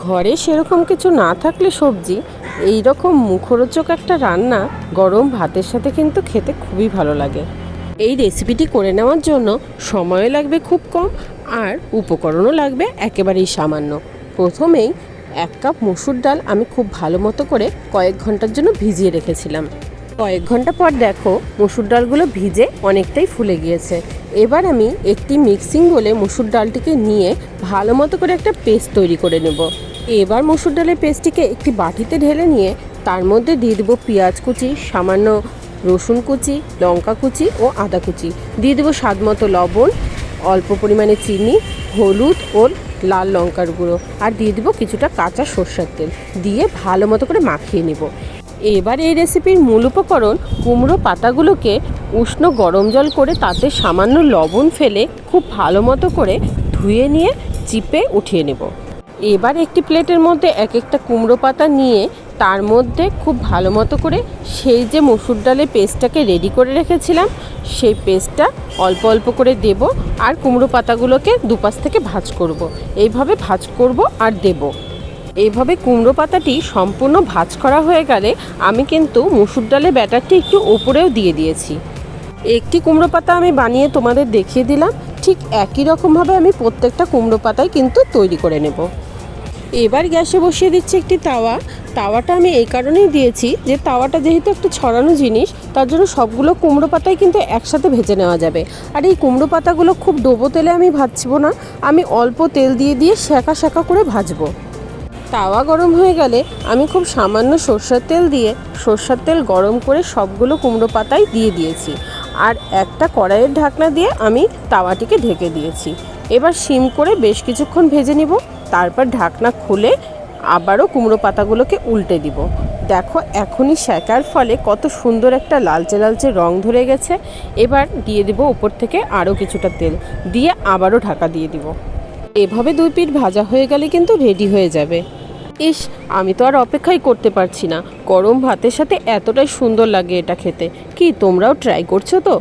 ঘরে সেরকম কিছু না থাকলে সবজি এই রকম মুখরোচক একটা রান্না গরম ভাতের সাথে কিন্তু খেতে খুবই ভালো লাগে। এই রেসিপিটি করে নেওয়ার জন্য সময়ও লাগবে খুব কম আর উপকরণও লাগবে একেবারেই সামান্য। প্রথমেই 1 কাপ মসুর ডাল আমি খুব ভালো মতো করে কয়েক ঘন্টার জন্য ভিজিয়ে রেখেছিলাম। কয়েক ঘন্টা পর দেখো মসুর ডালগুলো ভিজে অনেকটাই ফুলে গিয়েছে। এবার আমি একটি মিক্সিং বলে মসুর ডালটিকে নিয়ে ভালো মতো করে একটা পেস্ট তৈরি করে নেব। এবার মসুর ডালের পেস্টটিকে একটি বাটিতে ঢেলে নিয়ে তার মধ্যে দিয়ে দেবো পেঁয়াজ কুচি, সামান্য রসুন কুচি, লঙ্কা কুচি ও আদা কুচি, দিয়ে দেবো স্বাদ মতো লবণ, অল্প পরিমাণে চিনি, হলুদ ও লাল লঙ্কার গুঁড়ো, আর দিয়ে দেবো কিছুটা কাঁচা সর্ষের তেল, দিয়ে ভালো মতো করে মাখিয়ে নেব। এবার এই রেসিপির মূল উপকরণ কুমড়ো পাতাগুলোকে উষ্ণ গরম জল করে তাতে সামান্য লবণ ফেলে খুব ভালো মতো করে ধুয়ে নিয়ে চিপে উঠিয়ে নেব। এবার একটি প্লেটের মধ্যে এক একটা কুমড়ো পাতা নিয়ে তার মধ্যে খুব ভালো মতো করে সেই যে মসুর ডালের পেস্টটাকে রেডি করে রেখেছিলাম সেই পেস্টটা অল্প অল্প করে দেব আর কুমড়ো পাতাগুলোকে দুপাশ থেকে ভাঁজ করব। এইভাবে ভাঁজ করব আর দেব। এইভাবে কুমড়ো পাতাটি সম্পূর্ণ ভাঁজ করা হয়ে গেলে আমি কিন্তু মসুর ডালের ব্যাটারটি একটু ওপরেও দিয়ে দিয়েছি। একটি কুমড়ো পাতা আমি বানিয়ে তোমাদের দেখিয়ে দিলাম, ঠিক একই রকমভাবে আমি প্রত্যেকটা কুমড়ো পাতাই কিন্তু তৈরি করে নেব। এবার গ্যাসে বসিয়ে দিচ্ছি একটি তাওয়াটা আমি এই কারণেই দিয়েছি যে তাওয়াটা যেহেতু একটু ছড়ানো জিনিস, তার জন্য সবগুলো কুমড়ো পাতাই কিন্তু একসাথে ভেজে নেওয়া যাবে। আর এই কুমড়ো পাতাগুলো খুব ডোবো তেলে আমি ভাজবো না, আমি অল্প তেল দিয়ে সেঁকা সেঁকা করে ভাজবো। তাওয়া গরম হয়ে গেলে আমি খুব সামান্য সরষের তেল দিয়ে সরষের তেল গরম করে সবগুলো কুমড়ো পাতাই দিয়ে দিয়েছি আর একটা কড়াইয়ের ঢাকনা দিয়ে আমি তাওয়াটিকে ঢেকে দিয়েছি। এবার সিম করে বেশ কিছুক্ষণ ভেজে নিব, তারপর ঢাকনা খুলে আবারও কুমড়ো পাতাগুলোকে উল্টে দিব। দেখো এখনই সেঁকার ফলে কত সুন্দর একটা লালচে লালচে রং ধরে গেছে। এবার দিয়ে দিব উপর থেকে আরও কিছুটা তেল দিয়ে আবারও ঢাকা দিয়ে দিব। এভাবে 2 পিঠ ভাজা হয়ে গেলে কিন্তু রেডি হয়ে যাবে। ইস, আমি তো আর অপেক্ষাই করতে পারছি না, গরম ভাতের সাথে এতটাই সুন্দর লাগে এটা খেতে। কি তোমরাও ট্রাই করছো তো?